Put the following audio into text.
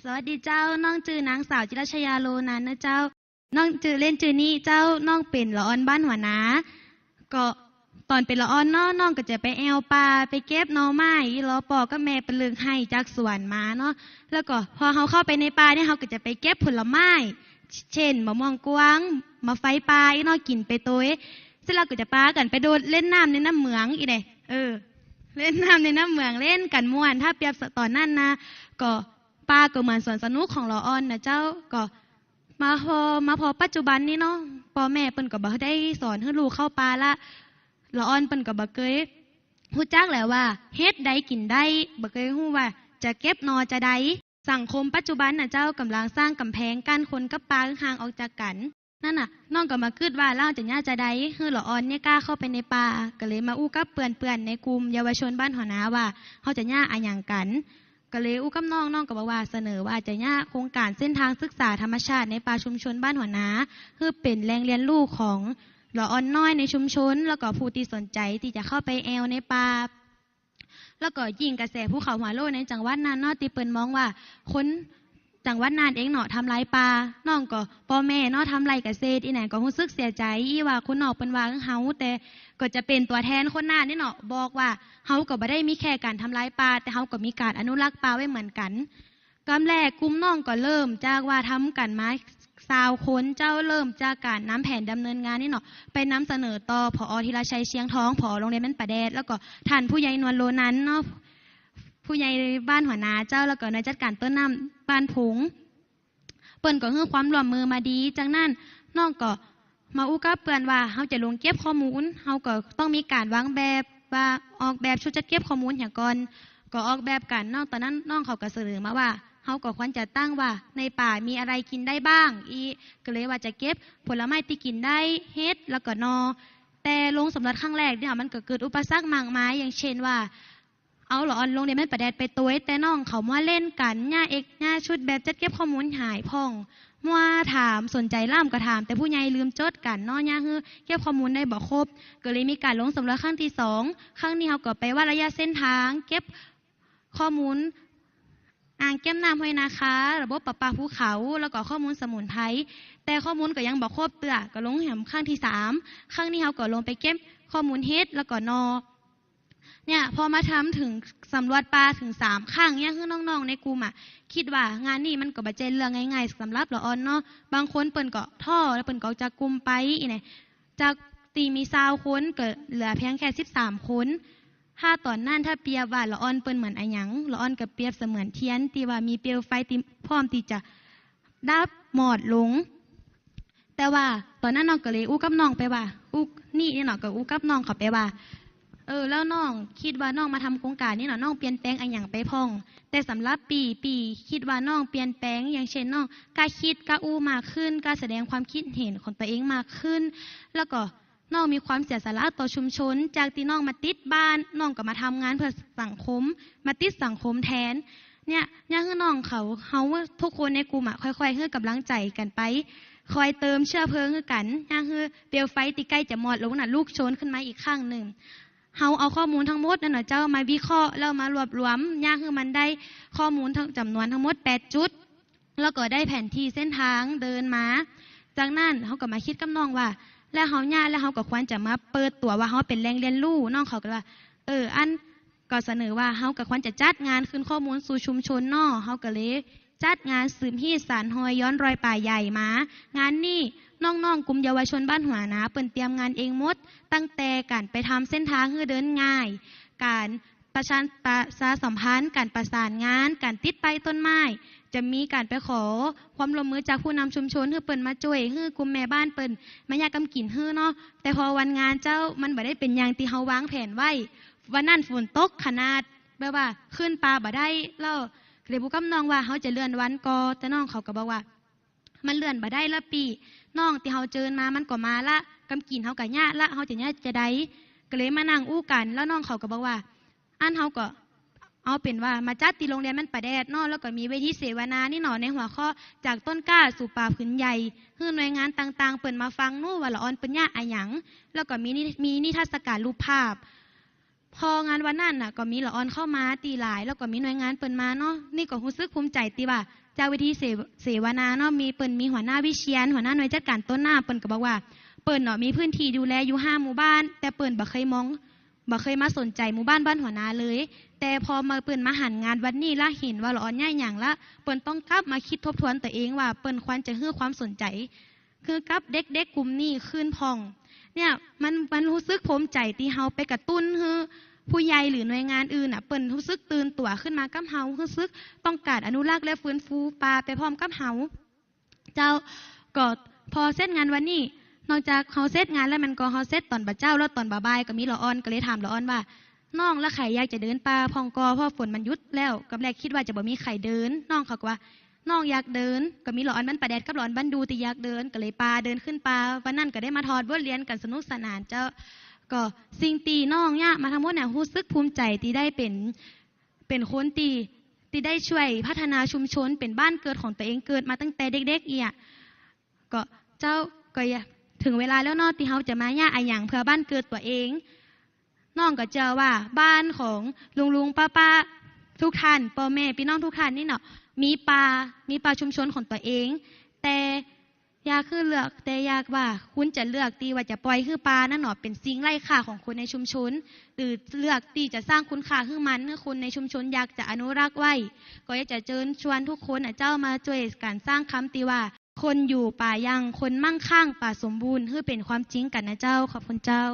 สวัสดีเจ้าน้องจือนางสาวจิรชยาโลนันนะเจ้าน้องจือเล่นจือนี่เจ้าน้องเป็นละออนบ้านหัวนาก็ตอนเป็นละออนน้องก็จะไปแอวปลาไปเก็บหน่อไม้รอปอก็แม่เป็นเลืองให้จากสวนมาเนาะแล้วก็พอเขาเข้าไปในป่าเนี่ยเขาก็จะไปเก็บผลไม้เช่นมะม่วงกวางมะไฟปลาอีน้อยกินไปตัวเสร็จแล้วก็จะปากันไปโดดเล่นน้ำในน้ำเหมืองอีเด้เล่นน้ำในน้ำเหมืองเล่นกันม่วนถ้าเปรียบตอนนั้นนะก็ปลาก็เหมือนสวนสนุกของละออนนะเจ้าก็มาพอปัจจุบันนี้เนาะพ่อแม่เปิ้นก็บ่ได้สอนให้ลูกเข้าป่าละออนเปิ้นก็บ่เคยฮู้จักแหละว่าเฮ็ดใดกินได้บ่เคยฮู้ว่าจะเก็บนอจะใดสังคมปัจจุบันน่ะเจ้ากำลังสร้างกำแพงกั้นคนกับปลาห่างออกจากกันนั่นน่ะน้องก็มาคิดว่าเราจะย่าจะได้ให้ละออนเนี่ยกล้าเข้าไปในป่าก็เลยมาอู้กับเปื่อนๆในกลุ่มเยาวชนบ้านหอนาว่าเฮาจะย่าอะหยังกันก็เลยอู้กับน้องก็บอกว่าเสนอว่าจะย่าโครงการเส้นทางศึกษาธรรมชาติในป่าชุมชนบ้านหัวนาเพื่อเป็นแหล่งเรียนรู้ของละออนน้อยในชุมชนแล้วก็ผู้ที่สนใจที่จะเข้าไปแอวในป่าแล้วก็ยิ่งกระแสภูเขาหัวโลในจังหวัดนั้นเนาะที่เปิ้นมองว่าคนจังหวัดนั้นเองเนาะทำลายป่าน้องก็พ่อแม่เนาะทำไรเกษตรอีไหนก็รู้สึกเสียใจอีว่าคนนอกเปิ้นว่าเฮาแต่ก็จะเป็นตัวแทนคนนั้นนี่เนาะบอกว่าเฮาก็บ่ได้มีแค่การทำลายป่าแต่เฮาก็มีการอนุรักษ์ป่าไว้เหมือนกันกำแรกกลุ่มน้องก็เริ่มจากว่าทำกันมา20คนเจ้าเริ่มจากการนำแผนดำเนินงานนี่เนาะไปนำเสนอต่อผอ.ธีรชัยเชียงทองผอ.โรงเรียนแม่นปะแดดแล้วก็ท่านผู้ใหญ่นวลโลนั้นเนาะผู้ใหญ่บ้านหัวนาเจ้าแล้วก็นายจัดการต้นน้ำบ้านผงเปิ้นก็ให้ความร่วมมือมาดีจากนั้นน้องก็มาอู้กับเปิ้นว่าเฮาจะลงเก็บข้อมูลเฮาก็ต้องมีการวางแบบว่าออกแบบชุดจัดเก็บข้อมูลอย่างก่อนก็ออกแบบกันน้องตอนนั้นน้องเขาก็เสนอมาว่าเฮาก็ควรจะตั้งว่าในป่ามีอะไรกินได้บ้างก็เลยว่าจะเก็บผลไม้ที่กินได้เฮ็ดแล้วก็นอแต่ลงสำรวจครั้งแรกเนี่ยมันก็เกิดอุปสรรคมากมายอย่างเช่นว่าเอาหรอลงเรียนแม่นประแดดไปตัวแต่น้องเขามาเล่นกันหญ้าชุดแบบจัดเก็บข้อมูลหายพ่องมัวถามสนใจล่ามก็ถามแต่ผู้ใหญ่ลืมจดกันเนาะหญ้าฮือเก็บข้อมูลได้บ่ครบก็เลยมีการลงสำรวจครั้งที่2ครั้งนี้เขาก็ไปว่าระยะเส้นทางเก็บข้อมูลอ่างเก็บน้ำห้วยนาคาระบบประปาภูเขาแล้วก็ข้อมูลสมุนไพรแต่ข้อมูลก็ยังบ่ครบเตื้อก็ลงแหมครั้งที่3ครั้งนี้เขาก็ลงไปเก็บข้อมูลเฮ็ดแล้วก็นอเนี่ยพอมาทำถึงสำรวจปลาถึง3ครั้งเนี่ยคือน้องๆในกลุ่มคิดว่างานนี้มันก็บ่ใช่เรื่องง่ายๆสำหรับละออนเนาะบางคนเปิ้นก็ท้อแล้วเปิ้นก็จากกลุ่มไปอีไหนจากตีมี20คนก็เหลือเพียงแค่13คนถ้าตอนนั้นถ้าเปรียบว่าละออนเปิ้นเหมือนอะหยังละออนก็เปรียบเสมือนเทียนที่ว่ามีเปลวไฟที่พร้อมที่จะดับหมอดลงแต่ว่าตอนนั้นน้องก็เลยอู้กับน้องไปว่าอู้นี่เนาะก็อู้กับน้องเขาไปว่าแล้วน้องคิดว่าน้องมาทำโครงการนี้เนาะน้องเปลี่ยนแปลงอะไรอย่างไปพ่องแต่สำหรับปีคิดว่าน้องเปลี่ยนแปลงอย่างเช่นน้องกล้าคิดกล้าอู้มากขึ้นกล้าแสดงความคิดเห็นของตัวเองมากขึ้นแล้วก็น้องมีความเสียสละต่อชุมชนจากที่น้องมาติดบ้านน้องก็มาทำงานเพื่อสังคมมาติดสังคมแทนเนี่ยคือน้องเขาทุกคนในกลุ่มค่อยๆให้กำลังใจกันไปคอยเติมเชื้อเพลิงกันคือเปลวไฟที่ใกล้จะหมดลงน่ะลูกโชนขึ้นมาอีกข้างหนึ่งเฮาเอาข้อมูลทั้งหมดนั่นน่ะเจ้ามาวิเคราะห์แล้วมารวบรวมคือมันได้ข้อมูลทั้งจำนวนทั้งหมด8จุดแล้วก็ได้แผนที่เส้นทางเดินมาจากนั้นเฮาก็มาคิดกับน้องว่าแล้วเฮาแล้วเฮาก็ควรจะมาเปิดตัวว่าเฮาเป็นแหล่งเรียนรู้น้องเขาก็ว่าอันก็เสนอว่าเฮาก็ควรจะจัดงานคืนข้อมูลสู่ชุมชนเนาะเฮาก็เลยจัดงานสืบฮีดสารหอยย้อนรอยป่าใหญ่มางานนี้น้องๆกลุ่มเยาวชนบ้านหัวนาเปิ้นเตรียมงานเองหมดตั้งแต่การไปทำเส้นทางให้เดินง่ายการประชาสัมพันธ์การประสานงานการติดป้ายต้นไม้จะมีการไปขอความร่วมมือจากผู้นำชุมชนให้เปิ้นมาช่วยให้กลุ่มแม่บ้านเปิ้นมายากำกินให้เนาะแต่พอวันงานเจ้ามันบ่ได้เป็นอย่างที่เฮาวางแผนไว้วันนั้นฝนตกขนาดแบบว่าขึ้นปลาบ่ได้แล้วเลยบอกกับน้องว่าเฮาจะเลื่อนวันก่อแต่น้องเขาก็บอกว่ามันเลื่อนบ่ได้ละปีน้องที่เฮาเจอมามันก็มาละกำกินเฮาก็ยะละเฮาจะได้ก็เลยมานั่งอู้กันแล้วน้องเขาก็บอกว่าอันเฮาก็เอาเป็นว่ามาจัดที่โรงเรียนมันประแดดเนาะแล้วก็มีเวทีเสวนานี่เนาะในหัวข้อจากต้นกล้าสู่ป่าพื้นใหญ่ให้หน่วยงานต่างๆเปิ่นมาฟังนู่ว่าละออนเป็นยะอะหยังแล้วก็มีนิทรรศการรูปภาพพองานวันนั้นน่ะก็มีละออนเข้ามาตีหลายแล้วก็มีหน่วยงานเปิ่นมาเนาะนี่ก็รู้สึกภูมิใจติว่า จากวิธีเสวนาเนาะมีเปิ้นมีหัวหน้าวิเชียรหัวหน้าหน่วยจัดการต้นน้ำเปิ้นก็บอกว่าเปิ้นเนาะมีพื้นที่ดูแลอยู่5หมู่บ้านแต่เปิ้นบ่เคยมาสนใจหมู่บ้านหัวหน้าเลยแต่พอมาเปิ้นมาหันงานวันนี้ละเห็นว่าละอ่อนใหญ่หยังละเปิ้นต้องกลับมาคิดทบทวนตัวเองว่าเปิ้นควรจะให้ความสนใจคือกับเด็กๆกลุ่มนี้ขึ้นพองเนี่ยมันรู้สึกภูมิใจที่เฮาไปกระตุ้นให้ผู้ใหญ่หรือหน่วยงานอื่นน่ะเปิ้นรู้สึกตื่นตัวขึ้นมากับเฮารู้สึกต้องการอนุรักษ์และฟื้นฟูป่าไปพร้อมกับเฮาเจ้าก็พอเสร็จงานวันนี้นอกจากเฮาเสร็จงานแล้วมันก็เฮาเสร็จตอนบ่เจ้าแล้วตอนบ่ายก็มีละอ่อนก็เลยถามละอ่อนว่าน้องและใครอยากจะเดินป่าพองกอเพราะฝนมันหยุดแล้วกับแรกคิดว่าจะบ่มีใครเดินน้องเขาก็ว่าน้องอยากเดินก็มีละอ่อนมันประแดดกับละอ่อนบันดูที่อยากเดินก็เลยป่าเดินขึ้นป่าวันนั้นก็ได้มาทอดบทเรียนกันสนุกสนานเจ้าก็สิ่งตีน้องเนี่ยมาทั้งหมดเนี่ยรู้สึกภูมิใจที่ได้เป็นคนที่ได้ช่วยพัฒนาชุมชนเป็นบ้านเกิดของตัวเองเกิดมาตั้งแต่เด็กๆเนี่ยก็เจ้าก็ถึงเวลาแล้วเนาะที่เขาจะมาย่าอะหยังเพื่อบ้านเกิดตัวเองน้องก็เจอว่าบ้านของลุงป้าทุกท่านพ่อแม่พี่น้องทุกท่านนี่เนาะมีป่าชุมชนของตัวเองแต่อยากคือเลือกแต่อยากว่าคุณจะเลือกตีว่าจะปล่อยคือป่านั่นเนาะเป็นสิ่งไร้ค่าของคนในชุมชนหรือเลือกตีจะสร้างคุณค่าให้มันให้คนในชุมชนอยากจะอนุรักษ์ไว้ก็อยากจะเชิญชวนทุกคนเจ้ามาช่วยการสร้างคำตีว่าคนอยู่ป่ายังคนมั่งคั่งป่าสมบูรณ์ให้เป็นความจริงกันนะเจ้าขอบคุณเจ้า